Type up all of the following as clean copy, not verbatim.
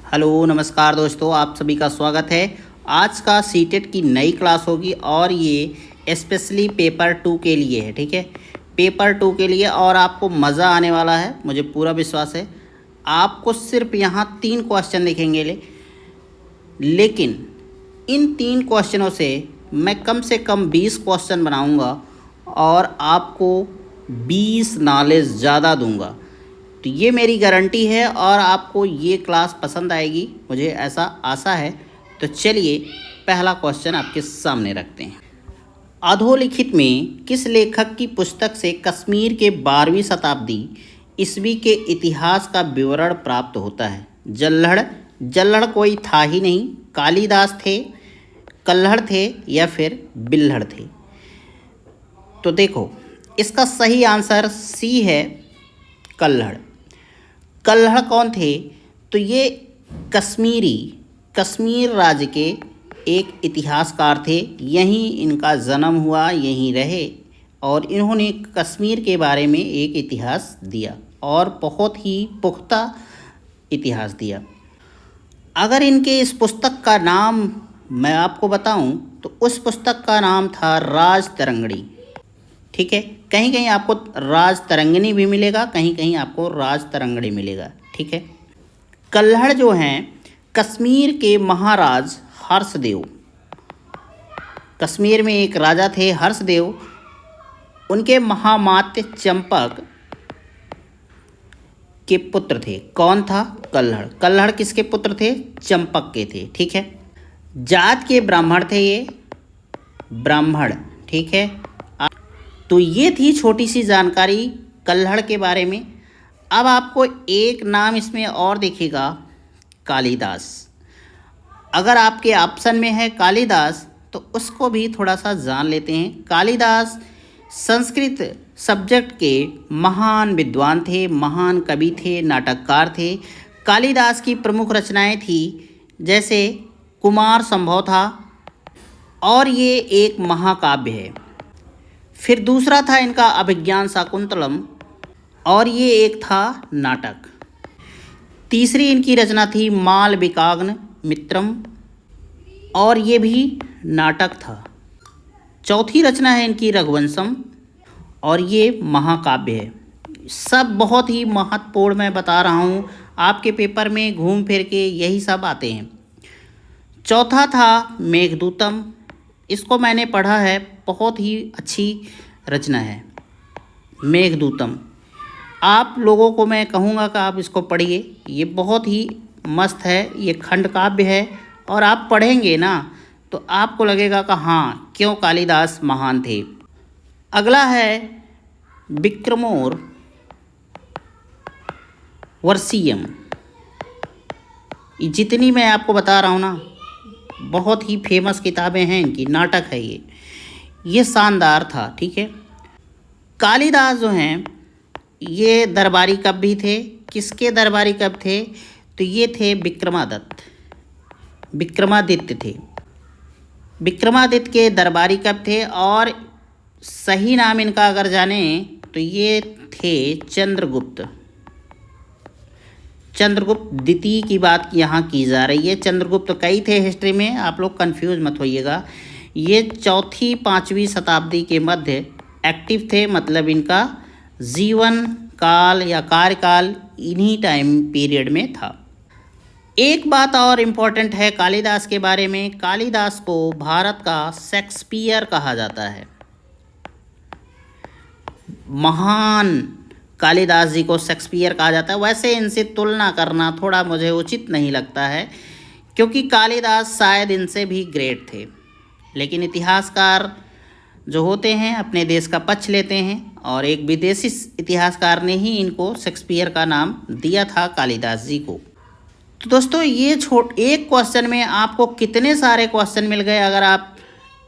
Hello नमस्कार दोस्तों, आप सभी का स्वागत है। आज का सीटेट की नई क्लास होगी और ये स्पेशली पेपर 2 के लिए है। ठीक है, पेपर 2 के लिए और आपको मज़ा आने वाला है, मुझे पूरा विश्वास है। आपको सिर्फ यहाँ 3 क्वेश्चन दिखेंगे लेकिन इन 3 क्वेश्चनों से मैं कम से कम 20 क्वेश्चन बनाऊँगा और आपको 20 नॉलेज ज़्यादा दूँगा। तो ये मेरी गारंटी है और आपको ये क्लास पसंद आएगी, मुझे ऐसा आशा है। तो चलिए पहला क्वेश्चन आपके सामने रखते हैं। अधोलिखित में किस लेखक की पुस्तक से कश्मीर के 12वीं शताब्दी ईस्वी के इतिहास का विवरण प्राप्त होता है? जल्लड़ कोई था ही नहीं, कालिदास थे, कल्हड़ थे या फिर बिल्हड़ थे? तो देखो, इसका सही आंसर सी है, कल्हड़। कल्हड़ कौन थे? तो ये कश्मीर राज्य के एक इतिहासकार थे। यहीं इनका जन्म हुआ, यहीं रहे और इन्होंने कश्मीर के बारे में एक इतिहास दिया और बहुत ही पुख्ता इतिहास दिया। अगर इनके इस पुस्तक का नाम मैं आपको बताऊं तो उस पुस्तक का नाम था राज तरंगिणी। ठीक है, कहीं कहीं आपको राज तरंगिणी भी मिलेगा, कहीं कहीं आपको राज तरंगिणी मिलेगा। ठीक है, कल्हड़ जो हैं कश्मीर के महाराज हर्षदेव, कश्मीर में एक राजा थे हर्षदेव, उनके महामात्य चंपक के पुत्र थे। कौन था? कल्हड़ किसके पुत्र थे? चंपक के थे। ठीक है, जात के ब्राह्मण थे ये, ब्राह्मण। ठीक है, तो ये थी छोटी सी जानकारी कल्हड़ के बारे में। अब आपको एक नाम इसमें और दिखेगा, कालिदास। अगर आपके ऑप्शन में है कालिदास तो उसको भी थोड़ा सा जान लेते हैं। कालिदास संस्कृत सब्जेक्ट के महान विद्वान थे, महान कवि थे, नाटककार थे। कालिदास की प्रमुख रचनाएं थी जैसे कुमार संभव था और ये एक महाकाव्य है। फिर दूसरा था इनका अभिज्ञान शाकुंतलम और ये एक था नाटक। तीसरी इनकी रचना थी मालविकाग्नि मित्रम और ये भी नाटक था। चौथी रचना है इनकी रघुवंशम और ये महाकाव्य है। सब बहुत ही महत्वपूर्ण मैं बता रहा हूँ, आपके पेपर में घूम फिर के यही सब आते हैं। चौथा था मेघदूतम, इसको मैंने पढ़ा है, बहुत ही अच्छी रचना है मेघदूतम। आप लोगों को मैं कहूँगा कि आप इसको पढ़िए, ये बहुत ही मस्त है, ये खंड काव्य है और आप पढ़ेंगे ना तो आपको लगेगा कि हाँ, क्यों कालिदास महान थे। अगला है विक्रमोर वर्षीयम। जितनी मैं आपको बता रहा हूँ ना, बहुत ही फेमस किताबें हैं इनकी, नाटक है ये शानदार था। ठीक है, कालिदास जो हैं ये दरबारी कवि भी थे। किसके दरबारी कवि थे? तो ये थे विक्रमादित्य थे। विक्रमादित्य के दरबारी कवि थे और सही नाम इनका अगर जाने तो ये थे चंद्रगुप्त द्वितीय की बात यहाँ की जा रही है। चंद्रगुप्त कई थे हिस्ट्री में, आप लोग कंफ्यूज मत होइएगा। ये 4वीं-5वीं शताब्दी के मध्य एक्टिव थे, मतलब इनका जीवन काल या कार्यकाल इन्हीं टाइम पीरियड में था। एक बात और इम्पोर्टेंट है कालिदास के बारे में, कालिदास को भारत का शेक्सपियर कहा जाता है। महान कालिदास जी को शेक्सपियर कहा जाता है। वैसे इनसे तुलना करना थोड़ा मुझे उचित नहीं लगता है, क्योंकि कालिदास शायद इनसे भी ग्रेट थे, लेकिन इतिहासकार जो होते हैं अपने देश का पक्ष लेते हैं और एक विदेशी इतिहासकार ने ही इनको शेक्सपियर का नाम दिया था कालिदास जी को। तो दोस्तों, ये एक क्वेश्चन में आपको कितने सारे क्वेश्चन मिल गए। अगर आप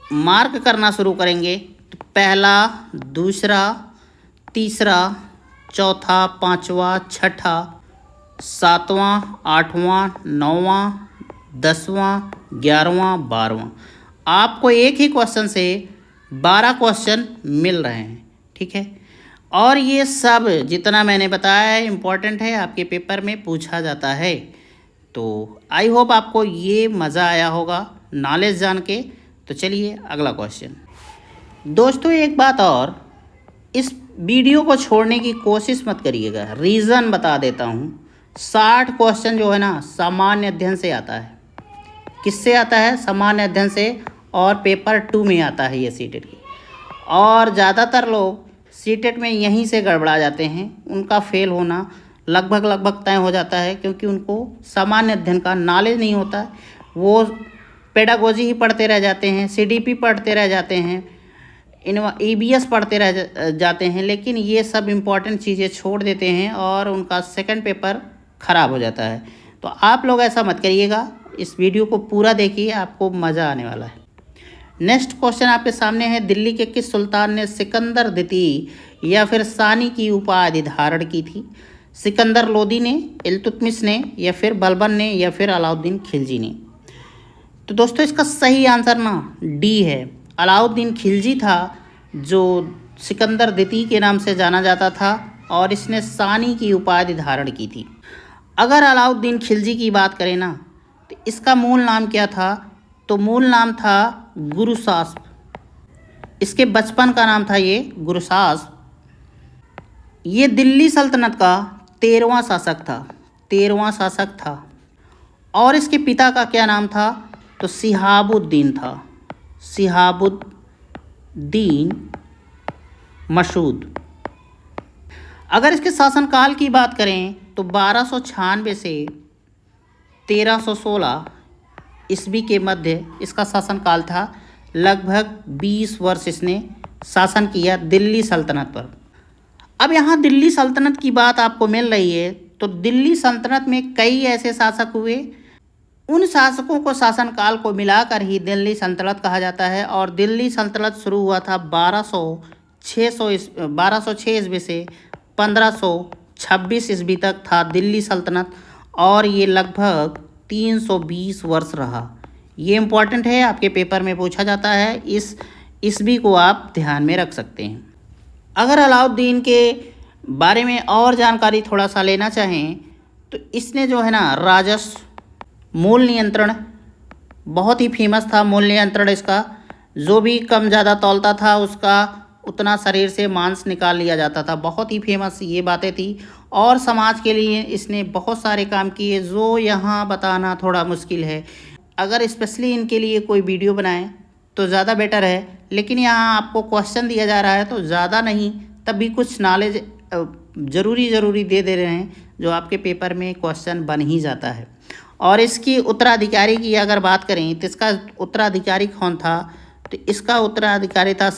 मार्क करना शुरू करेंगे तो पहला, दूसरा, तीसरा, चौथा, पांचवा, छठा, सातवां, आठवां, नौवां, 10वां, 11वां, 12वां, आपको एक ही क्वेश्चन से 12 क्वेश्चन मिल रहे हैं। ठीक है, और ये सब जितना मैंने बताया है इम्पोर्टेंट है, आपके पेपर में पूछा जाता है। तो आई होप आपको ये मज़ा आया होगा नॉलेज जान के। तो चलिए अगला क्वेश्चन। दोस्तों एक बात और, इस वीडियो को छोड़ने की कोशिश मत करिएगा, रीज़न बता देता हूँ। 60 क्वेश्चन जो है ना सामान्य अध्ययन से आता है। किससे आता है? सामान्य अध्ययन से, और पेपर 2 में आता है ये सीटेट की। और ज़्यादातर लोग सीटेट में यहीं से गड़बड़ा जाते हैं, उनका फेल होना लगभग तय हो जाता है, क्योंकि उनको सामान्य अध्ययन का नॉलेज नहीं होता है। वो पेडागोजी ही पढ़ते रह जाते हैं, सीडीपी पढ़ते रह जाते हैं, ईबीएस पढ़ते रह जाते हैं, लेकिन ये सब इम्पॉर्टेंट चीज़ें छोड़ देते हैं और उनका सेकंड पेपर ख़राब हो जाता है। तो आप लोग ऐसा मत करिएगा, इस वीडियो को पूरा देखिए, आपको मज़ा आने वाला है। नेक्स्ट क्वेश्चन आपके सामने है, दिल्ली के किस सुल्तान ने सिकंदर द्वितीय या फिर सानी की उपाधि धारण की थी? सिकंदर लोदी ने, इल्तुतमिश ने, या फिर बलबन ने, या फिर अलाउद्दीन खिलजी ने? तो दोस्तों इसका सही आंसर ना डी है। अलाउद्दीन खिलजी था, जो सिकंदर द्वितीय के नाम से जाना जाता था, और इसने सानी की उपाधि धारण की थी। अगर अलाउद्दीन खिलजी की बात करें ना, तो इसका मूल नाम क्या था? तो मूल नाम था गुरुसास्प। इसके बचपन का नाम था ये गुरुसास्प। ये दिल्ली सल्तनत का 13वां शासक था, 13वां शासक था। और इसके पिता का क्या नाम था? तो शिहाबुद्दीन था, शिहाबुद्दीन मसूद। अगर इसके शासनकाल की बात करें तो 1296 से 1316 ईस्वी के मध्य इसका शासनकाल था। लगभग 20 वर्ष इसने शासन किया दिल्ली सल्तनत पर। अब यहाँ दिल्ली सल्तनत की बात आपको मिल रही है, तो दिल्ली सल्तनत में कई ऐसे शासक हुए, उन शासकों को शासनकाल को मिलाकर ही दिल्ली सल्तनत कहा जाता है। और दिल्ली सल्तनत शुरू हुआ था 1206 ईस्वी से 1526 ईस्वी तक था दिल्ली सल्तनत, और ये लगभग 320 वर्ष रहा। ये इम्पॉर्टेंट है, आपके पेपर में पूछा जाता है, इस ईस्वी को आप ध्यान में रख सकते हैं। अगर अलाउद्दीन के बारे में और जानकारी थोड़ा सा लेना चाहें, तो इसने जो है ना राजस्व, मूल नियंत्रण, बहुत ही फेमस था मूल नियंत्रण इसका। जो भी कम ज़्यादा तौलता था उसका उतना शरीर से मांस निकाल लिया जाता था, बहुत ही फेमस ये बातें थी। और समाज के लिए इसने बहुत सारे काम किए, जो यहाँ बताना थोड़ा मुश्किल है। अगर स्पेशली इनके लिए कोई वीडियो बनाएं तो ज़्यादा बेटर है, लेकिन यहाँ आपको क्वेश्चन दिया जा रहा है तो ज़्यादा नहीं, तब भी कुछ नॉलेज ज़रूरी दे रहे हैं, जो आपके पेपर में क्वेश्चन बन ही जाता है। और इसकी उत्तराधिकारी की अगर बात करें तो इसका उत्तराधिकारी कौन था? तो इसका उत्तराधिकारी था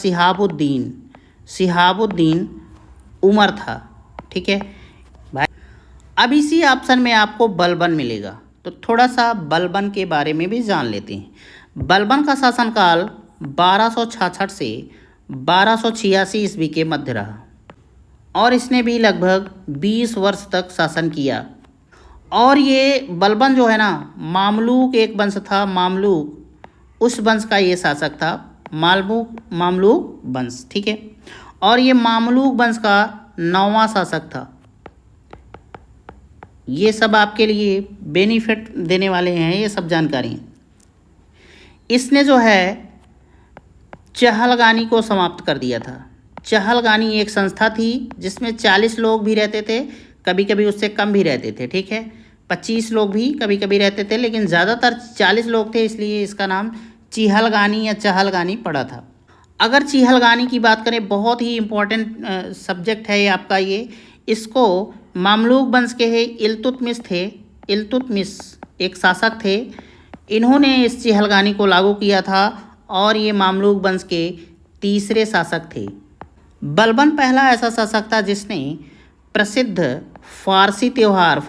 शिहाबुद्दीन उमर था। ठीक है भाई। अब इसी ऑप्शन में आपको बलबन मिलेगा, तो थोड़ा सा बलबन के बारे में भी जान लेते हैं। बलबन का शासनकाल 1266 से 1286 ईस्वी के मध्य रहा, और इसने भी लगभग 20 वर्ष तक शासन किया। और ये बलबन जो है ना, मामलूक एक वंश था, मामलूक, उस वंश का ये शासक था, मामलूक वंश। ठीक है, और ये मामलूक वंश का 9वां शासक था। ये सब आपके लिए बेनिफिट देने वाले हैं, ये सब जानकारी। इसने जो है चहलगानी को समाप्त कर दिया था। चहलगानी एक संस्था थी जिसमें 40 लोग भी रहते थे, कभी कभी उससे कम भी रहते थे। ठीक है, 25 लोग भी कभी कभी रहते थे, लेकिन ज़्यादातर 40 लोग थे, इसलिए इसका नाम चिहलगानी या चहलगानी पड़ा था। अगर चिहलगानी की बात करें, बहुत ही इम्पोर्टेंट सब्जेक्ट है ये आपका। ये इसको मामलूक वंश के है इल्तुतमिश थे, इल्तुतमिश एक शासक थे, इन्होंने इस चिहलगानी को लागू किया था, और ये मामलूक वंश के तीसरे शासक थे। बलबन पहला ऐसा शासक था जिसने प्रसिद्ध फारसी त्यौहार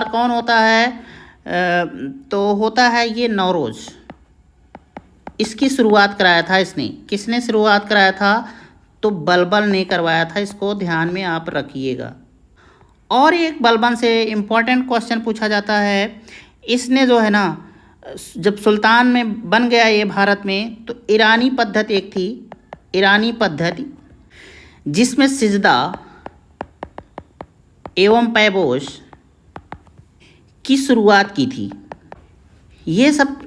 कौन होता है? तो होता है ये नौरोज़। इसकी शुरुआत कराया था इसने। किसने शुरुआत कराया था? तो बलबन ने करवाया था, इसको ध्यान में आप रखिएगा। और एक बलबन से इम्पॉर्टेंट क्वेश्चन पूछा जाता है, इसने जो है ना, जब सुल्तान में बन गया ये भारत में, तो ईरानी पद्धति एक थी, ईरानी पद्धति, जिसमें सिजदा एवं पैबोश की शुरुआत की थी। ये सब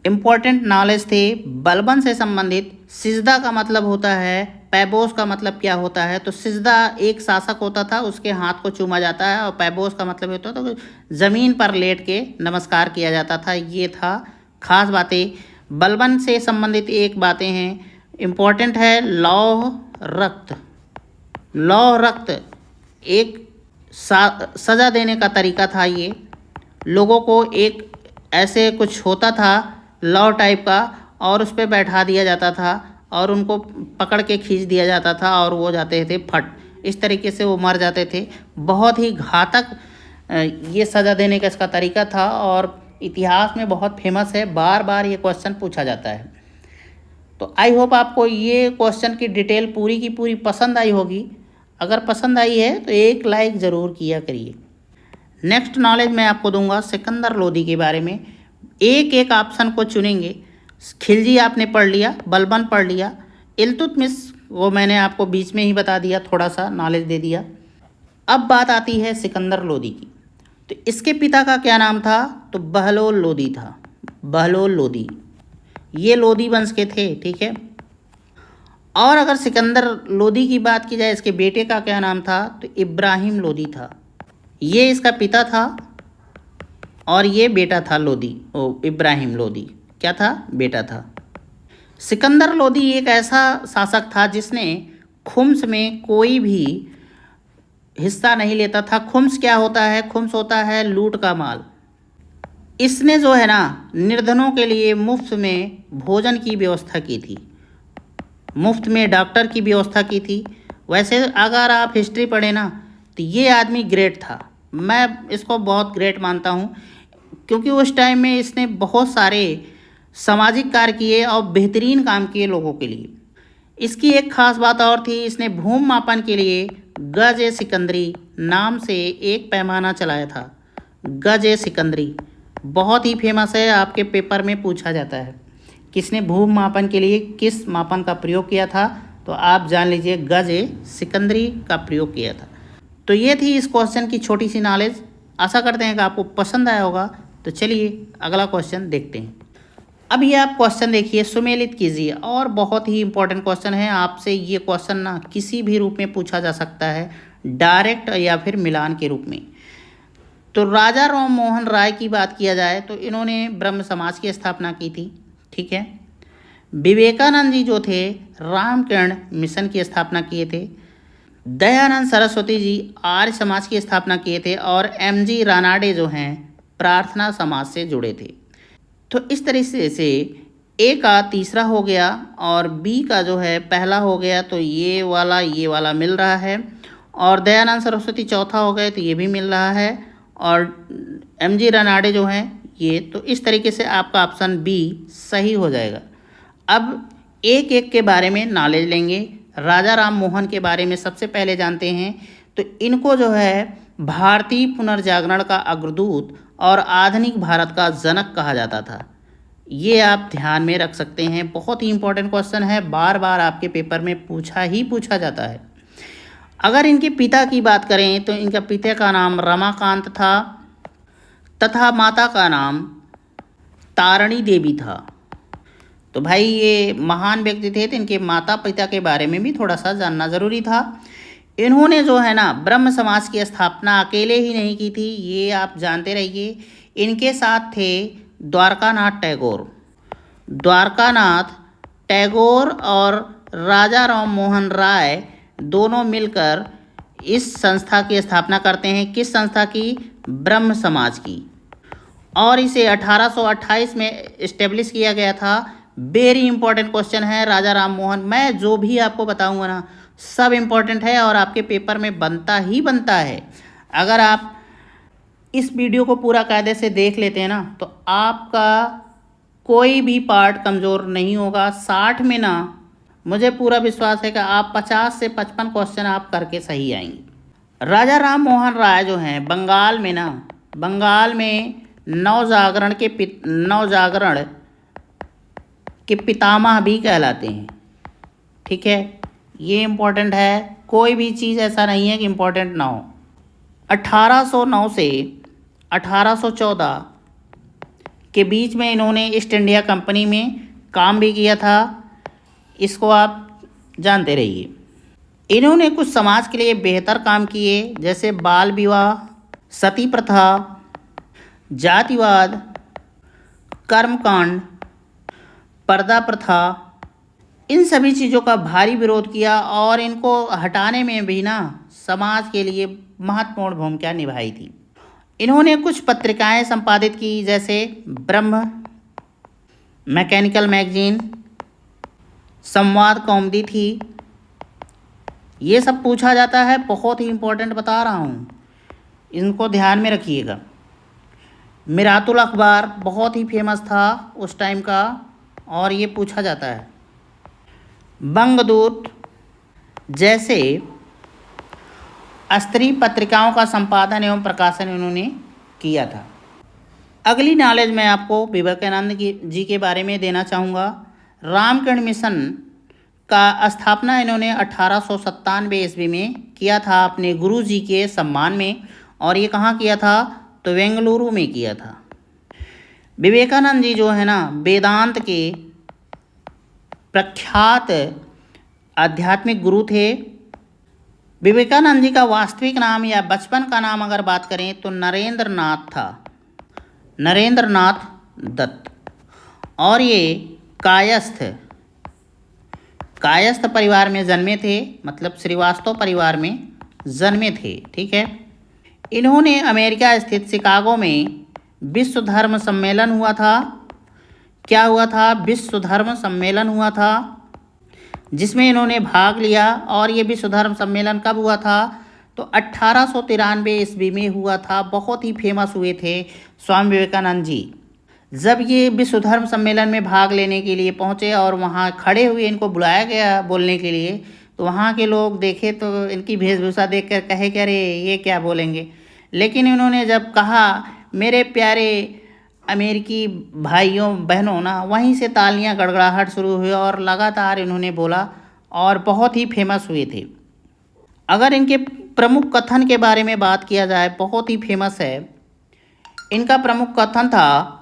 इम्पोर्टेंट नॉलेज थे बलबन से संबंधित। सिजदा का मतलब होता है, पैबोस का मतलब क्या होता है, तो सिजदा एक शासक होता था, उसके हाथ को चूमा जाता है, और पैबोस का मतलब होता था तो ज़मीन पर लेट के नमस्कार किया जाता था। ये था खास बातें बलबन से संबंधित। एक बातें हैं इम्पोर्टेंट है, लौह रक्त। लौह रक्त एक सज़ा देने का तरीका था। ये लोगों को एक ऐसे कुछ होता था लौ टाइप का, और उस पर बैठा दिया जाता था और उनको पकड़ के खींच दिया जाता था और वो जाते थे फट, इस तरीके से वो मर जाते थे। बहुत ही घातक ये सज़ा देने का इसका तरीका था और इतिहास में बहुत फेमस है। बार बार ये क्वेश्चन पूछा जाता है। तो आई होप आपको ये क्वेश्चन की डिटेल पूरी की पूरी पसंद आई होगी। अगर पसंद आई है तो एक लाइक ज़रूर किया करिए। नेक्स्ट नॉलेज मैं आपको दूंगा सिकंदर लोदी के बारे में। एक एक ऑप्शन को चुनेंगे। खिलजी आपने पढ़ लिया, बलबन पढ़ लिया, इल्तुतमिश वो मैंने आपको बीच में ही बता दिया, थोड़ा सा नॉलेज दे दिया। अब बात आती है सिकंदर लोदी की। तो इसके पिता का क्या नाम था, तो बहलोल लोदी था। बहलोल लोदी, ये लोदी वंश के थे, ठीक है। और अगर सिकंदर लोदी की बात की जाए, इसके बेटे का क्या नाम था, तो इब्राहिम लोदी था। ये इसका पिता था और ये बेटा था लोदी। इब्राहिम लोदी क्या था, बेटा था। सिकंदर लोदी एक ऐसा शासक था जिसने खुम्स में कोई भी हिस्सा नहीं लेता था। खुम्स क्या होता है, खुम्स होता है लूट का माल। इसने जो है ना निर्धनों के लिए मुफ्त में भोजन की व्यवस्था की थी, मुफ्त में डॉक्टर की व्यवस्था की थी। वैसे अगर आप हिस्ट्री पढ़े ना तो ये आदमी ग्रेट था। मैं इसको बहुत ग्रेट मानता हूँ क्योंकि उस टाइम में इसने बहुत सारे सामाजिक कार्य किए और बेहतरीन काम किए लोगों के लिए। इसकी एक खास बात और थी, इसने भूमि मापन के लिए गज ए सिकंदरी नाम से एक पैमाना चलाया था। गज ए सिकंदरी बहुत ही फेमस है, आपके पेपर में पूछा जाता है किसने भूमि मापन के लिए किस मापन का प्रयोग किया था, तो आप जान लीजिए गज ए सिकंदरी का प्रयोग किया था। तो ये थी इस क्वेश्चन की छोटी सी नॉलेज। आशा करते हैं कि आपको पसंद आया होगा। तो चलिए अगला क्वेश्चन देखते हैं। अब ये आप क्वेश्चन देखिए, सुमेलित कीजिए। और बहुत ही इंपॉर्टेंट क्वेश्चन है, आपसे ये क्वेश्चन ना किसी भी रूप में पूछा जा सकता है, डायरेक्ट या फिर मिलान के रूप में। तो राजा राम मोहन राय की बात किया जाए तो इन्होंने ब्रह्म समाज की स्थापना की थी, ठीक है। विवेकानंद जी जो थे रामकिरण मिशन की स्थापना किए थे। दयानंद सरस्वती जी आर्य समाज की स्थापना किए थे। और एम.जी. रानाडे जो हैं प्रार्थना समाज से जुड़े थे। तो इस तरीके से ए का तीसरा हो गया और बी का जो है पहला हो गया, तो ये वाला मिल रहा है। और दयानंद सरस्वती चौथा हो गए तो ये भी मिल रहा है। और एम.जी. रानाडे जो हैं ये, तो इस तरीके से आपका ऑप्शन बी सही हो जाएगा। अब एक एक के बारे में नॉलेज लेंगे। राजा राम मोहन के बारे में सबसे पहले जानते हैं। तो इनको जो है भारतीय पुनर्जागरण का अग्रदूत और आधुनिक भारत का जनक कहा जाता था। ये आप ध्यान में रख सकते हैं, बहुत ही इंपॉर्टेंट क्वेश्चन है, बार बार आपके पेपर में पूछा जाता है। अगर इनके पिता की बात करें तो इनका पिता का नाम रमाकांत था तथा माता का नाम तारणी देवी था। तो भाई ये महान व्यक्ति थे, तो इनके माता पिता के बारे में भी थोड़ा सा जानना ज़रूरी था। इन्होंने जो है ना ब्रह्म समाज की स्थापना अकेले ही नहीं की थी, ये आप जानते रहिए। इनके साथ थे द्वारकानाथ टैगोर। द्वारकानाथ टैगोर और राजा राम मोहन राय दोनों मिलकर इस संस्था की स्थापना करते हैं। किस संस्था की, ब्रह्म समाज की। और इसे 1828 में इस्टेब्लिश किया गया था। वेरी इंपॉर्टेंट क्वेश्चन है राजा राम मोहन। मैं जो भी आपको बताऊंगा ना सब इम्पॉर्टेंट है और आपके पेपर में बनता ही बनता है। अगर आप इस वीडियो को पूरा कायदे से देख लेते हैं ना तो आपका कोई भी पार्ट कमज़ोर नहीं होगा। 60 में ना मुझे पूरा विश्वास है कि आप 50 से 55 क्वेश्चन आप करके सही आएंगे। राजा राम मोहन राय जो हैं बंगाल में नवजागरण के पितामह भी कहलाते हैं, ठीक है। ये इम्पोर्टेंट है, कोई भी चीज़ ऐसा नहीं है कि इम्पोर्टेंट ना हो। 1809 से 1814 के बीच में इन्होंने ईस्ट इंडिया कंपनी में काम भी किया था। इसको आप जानते रहिए। इन्होंने कुछ समाज के लिए बेहतर काम किए, जैसे बाल विवाह, सती प्रथा, जातिवाद, कर्मकांड, पर्दा प्रथा, इन सभी चीज़ों का भारी विरोध किया और इनको हटाने में भी ना समाज के लिए महत्वपूर्ण भूमिका निभाई थी। इन्होंने कुछ पत्रिकाएं संपादित की, जैसे ब्रह्म, मैकेनिकल मैगजीन, संवाद कौमुदी थी। ये सब पूछा जाता है, बहुत ही इम्पोर्टेंट बता रहा हूँ, इनको ध्यान में रखिएगा। मिरातुल अखबार बहुत ही फेमस था उस टाइम का, और ये पूछा जाता है। बंगदूत जैसे स्त्री पत्रिकाओं का संपादन एवं प्रकाशन इन्होंने किया था। अगली नॉलेज मैं आपको विवेकानंद जी के बारे में देना चाहूँगा। रामकिरण मिशन का स्थापना इन्होंने 1897 ईस्वी में किया था अपने गुरु जी के सम्मान में, और ये कहाँ किया था, तो बेंगलुरु में किया था। विवेकानंद जी जो है ना वेदांत के प्रख्यात आध्यात्मिक गुरु थे। विवेकानंद जी का वास्तविक नाम या बचपन का नाम अगर बात करें तो नरेंद्र नाथ था, नरेंद्र नाथ दत्त। और ये कायस्थ परिवार में जन्मे थे, मतलब श्रीवास्तव परिवार में जन्मे थे। ठीक है। इन्होंने अमेरिका स्थित शिकागो में विश्व धर्म सम्मेलन हुआ था। क्या हुआ था, विश्व धर्म सम्मेलन हुआ था, जिसमें इन्होंने भाग लिया। और ये विश्व धर्म सम्मेलन कब हुआ था, तो 1893 ईस्वी में हुआ था। बहुत ही फेमस हुए थे स्वामी विवेकानंद जी। जब ये विश्व धर्म सम्मेलन में भाग लेने के लिए पहुँचे और वहाँ खड़े हुए इनको बुलाया गया बोलने के लिए, तो वहाँ के लोग देखे तो इनकी वेशभूषा देखकर कहे कि अरे ये क्या बोलेंगे। लेकिन इन्होंने जब कहा मेरे प्यारे अमेरिकी भाइयों बहनों ना, वहीं से तालियां गड़गड़ाहट शुरू हुई और लगातार इन्होंने बोला और बहुत ही फेमस हुए थे। अगर इनके प्रमुख कथन के बारे में बात किया जाए, बहुत ही फेमस है। इनका प्रमुख कथन था,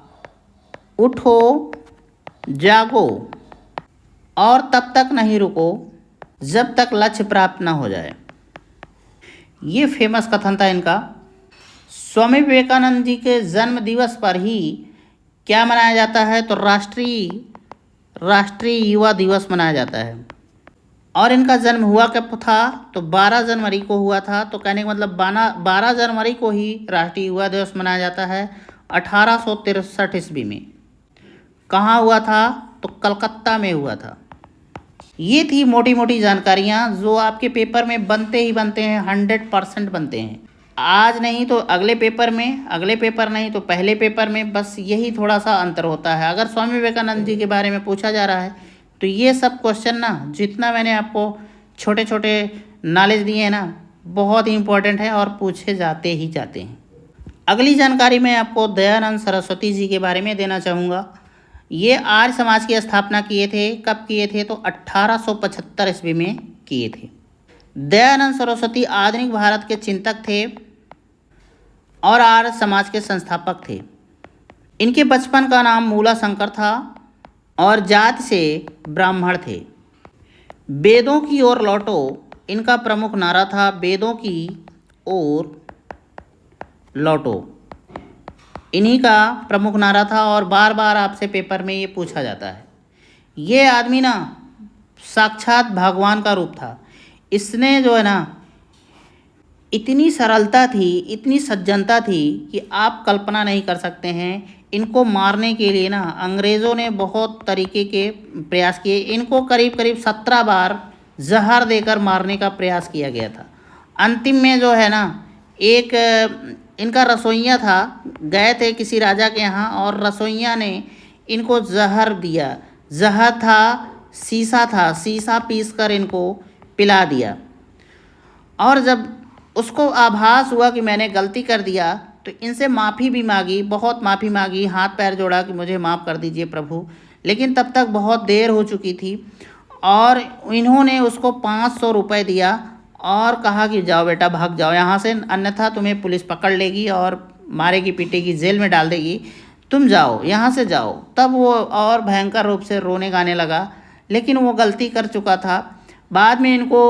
उठो जागो और तब तक नहीं रुको जब तक लक्ष्य प्राप्त न हो जाए। ये फेमस कथन था इनका। स्वामी विवेकानंद जी के जन्म दिवस पर ही क्या मनाया जाता है, तो राष्ट्रीय युवा दिवस मनाया जाता है। और इनका जन्म हुआ कब था, तो 12 जनवरी को हुआ था। तो कहने का मतलब 12 जनवरी को ही राष्ट्रीय युवा दिवस मनाया जाता है 1863 ईस्वी में। कहाँ हुआ था, तो कलकत्ता में हुआ था। ये थी मोटी मोटी जानकारियाँ जो आपके पेपर में बनते ही बनते हैं, 100% बनते हैं। आज नहीं तो अगले पेपर में, अगले पेपर नहीं तो पहले पेपर में, बस यही थोड़ा सा अंतर होता है। अगर स्वामी विवेकानंद जी के बारे में पूछा जा रहा है तो ये सब क्वेश्चन ना, जितना मैंने आपको छोटे छोटे नॉलेज दिए हैं ना, बहुत ही इम्पोर्टेंट है और पूछे जाते ही जाते हैं। अगली जानकारी मैं आपको दयानंद सरस्वती जी के बारे में देना चाहूँगा। ये आर्य समाज की स्थापना किए थे। कब किए थे, तो 1875 ईस्वी में किए थे। दयानंद सरस्वती आधुनिक भारत के चिंतक थे और आर्य समाज के संस्थापक थे। इनके बचपन का नाम मूला शंकर था और जाति से ब्राह्मण थे। वेदों की ओर लौटो इनका प्रमुख नारा था, वेदों की ओर लौटो इन्हीं का प्रमुख नारा था। और बार बार आपसे पेपर में ये पूछा जाता है। ये आदमी ना साक्षात भगवान का रूप था। इसने जो है ना, इतनी सरलता थी, इतनी सज्जनता थी कि आप कल्पना नहीं कर सकते हैं। इनको मारने के लिए ना अंग्रेज़ों ने बहुत तरीके के प्रयास किए। इनको करीब करीब 17 बार जहर देकर मारने का प्रयास किया गया था। अंतिम में जो है ना, एक इनका रसोइया था, गए थे किसी राजा के यहाँ और रसोइया ने इनको जहर दिया। जहर था, शीशा पीस कर इनको पिला दिया। और जब उसको आभास हुआ कि मैंने गलती कर दिया, तो इनसे माफ़ी भी मांगी, बहुत माफ़ी मांगी, हाथ पैर जोड़ा कि मुझे माफ़ कर दीजिए प्रभु। लेकिन तब तक बहुत देर हो चुकी थी और इन्होंने उसको 500 रुपये दिया और कहा कि जाओ बेटा, भाग जाओ यहाँ से, अन्यथा तुम्हें पुलिस पकड़ लेगी और मारेगी पीटेगी, जेल में डाल देगी, तुम जाओ यहाँ से जाओ। तब वो और भयंकर रूप से रोने गाने लगा, लेकिन वो गलती कर चुका था। बाद में इनको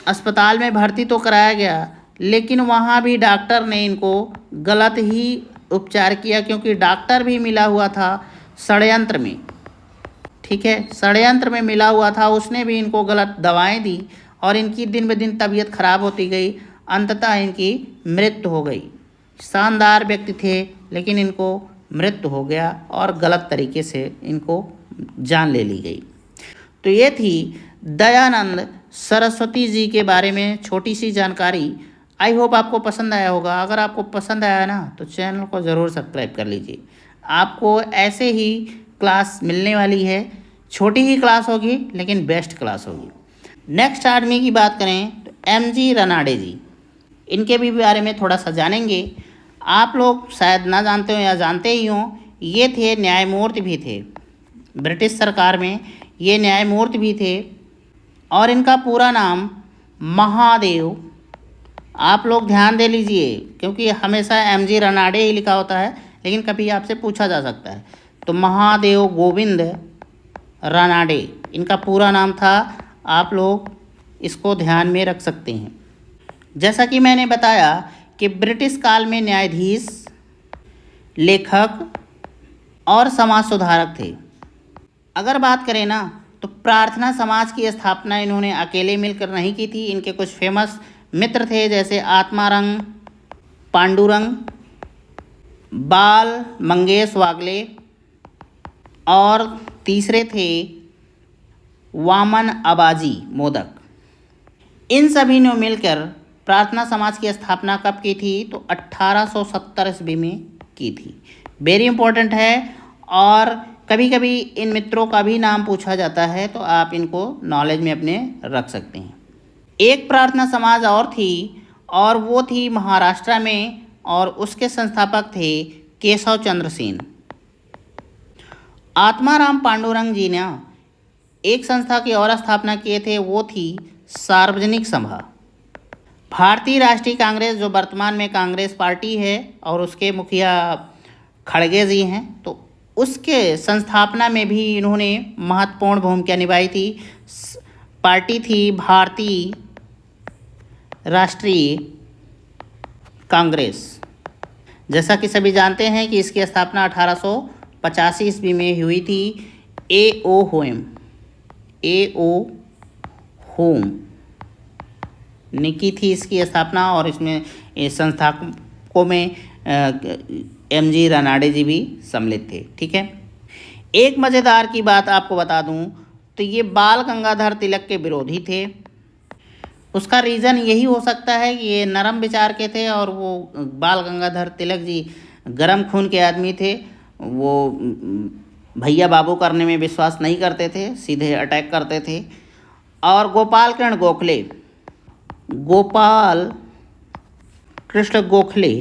अस्पताल में भर्ती तो कराया गया, लेकिन वहाँ भी डॉक्टर ने इनको गलत ही उपचार किया, क्योंकि डॉक्टर भी मिला हुआ था षड्यंत्र में। ठीक है, षड्यंत्र में मिला हुआ था, उसने भी इनको गलत दवाएं दी और इनकी दिन ब दिन तबीयत खराब होती गई। अंततः इनकी मृत्यु हो गई। शानदार व्यक्ति थे, लेकिन इनको मृत्यु हो गया और गलत तरीके से इनको जान ले ली गई। तो ये थी दयानंद सरस्वती जी के बारे में छोटी सी जानकारी। आई होप आपको पसंद आया होगा। अगर आपको पसंद आया ना तो चैनल को ज़रूर सब्सक्राइब कर लीजिए। आपको ऐसे ही क्लास मिलने वाली है, छोटी ही क्लास होगी लेकिन बेस्ट क्लास होगी। नेक्स्ट आदमी की बात करें तो एमजी रनाडे जी, इनके भी बारे में थोड़ा सा जानेंगे। आप लोग शायद ना जानते हो या जानते ही हों, ये थे न्यायमूर्ति भी थे ब्रिटिश सरकार में, ये न्यायमूर्ति भी थे और इनका पूरा नाम महादेव। आप लोग ध्यान दे लीजिए, क्योंकि हमेशा एमजी रनाडे ही लिखा होता है, लेकिन कभी आपसे पूछा जा सकता है। तो महादेव गोविंद रनाडे इनका पूरा नाम था। आप लोग इसको ध्यान में रख सकते हैं। जैसा कि मैंने बताया कि ब्रिटिश काल में न्यायाधीश, लेखक और समाज सुधारक थे। अगर बात करें ना तो प्रार्थना समाज की स्थापना इन्होंने अकेले मिलकर नहीं की थी। इनके कुछ फेमस मित्र थे, जैसे आत्मारंग पांडुरंग, बाल मंगेश वागले और तीसरे थे वामन अबाजी मोदक। इन सभी ने मिलकर प्रार्थना समाज की स्थापना कब की थी? तो 1870 ईस्वी में की थी। वेरी इंपॉर्टेंट है और कभी कभी इन मित्रों का भी नाम पूछा जाता है, तो आप इनको नॉलेज में अपने रख सकते हैं। एक प्रार्थना समाज और थी और वो थी महाराष्ट्र में, और उसके संस्थापक थे केशव चंद्र सेन। आत्माराम पांडुरंग जी ने एक संस्था की और स्थापना किए थे, वो थी सार्वजनिक सभा। भारतीय राष्ट्रीय कांग्रेस, जो वर्तमान में कांग्रेस पार्टी है और उसके मुखिया खड़गे जी हैं, तो उसके संस्थापना में भी इन्होंने महत्वपूर्ण भूमिका निभाई थी। पार्टी थी भारतीय राष्ट्रीय कांग्रेस। जैसा कि सभी जानते हैं कि इसकी स्थापना 1885 ईस्वी में हुई थी। ए.ओ. होम ने की थी इसकी स्थापना, और इसमें संस्थापकों में एमजी रनाडे जी भी सम्मिलित थे। ठीक है, एक मज़ेदार की बात आपको बता दूं तो ये बाल गंगाधर तिलक के विरोधी थे। उसका रीज़न यही हो सकता है कि ये नरम विचार के थे और वो बाल गंगाधर तिलक जी गर्म खून के आदमी थे। वो भैया बाबू करने में विश्वास नहीं करते थे, सीधे अटैक करते थे। और गोपाल कृष्ण गोखले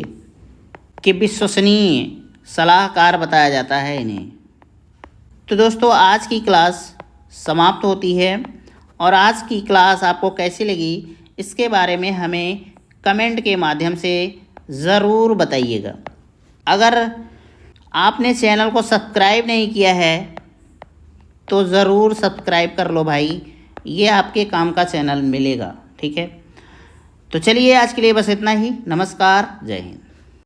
के विश्वसनीय सलाहकार बताया जाता है इन्हें। तो दोस्तों, आज की क्लास समाप्त होती है, और आज की क्लास आपको कैसी लगी इसके बारे में हमें कमेंट के माध्यम से ज़रूर बताइएगा। अगर आपने चैनल को सब्सक्राइब नहीं किया है तो ज़रूर सब्सक्राइब कर लो भाई, ये आपके काम का चैनल मिलेगा। ठीक है, तो चलिए आज के लिए बस इतना ही। नमस्कार, जय हिंद।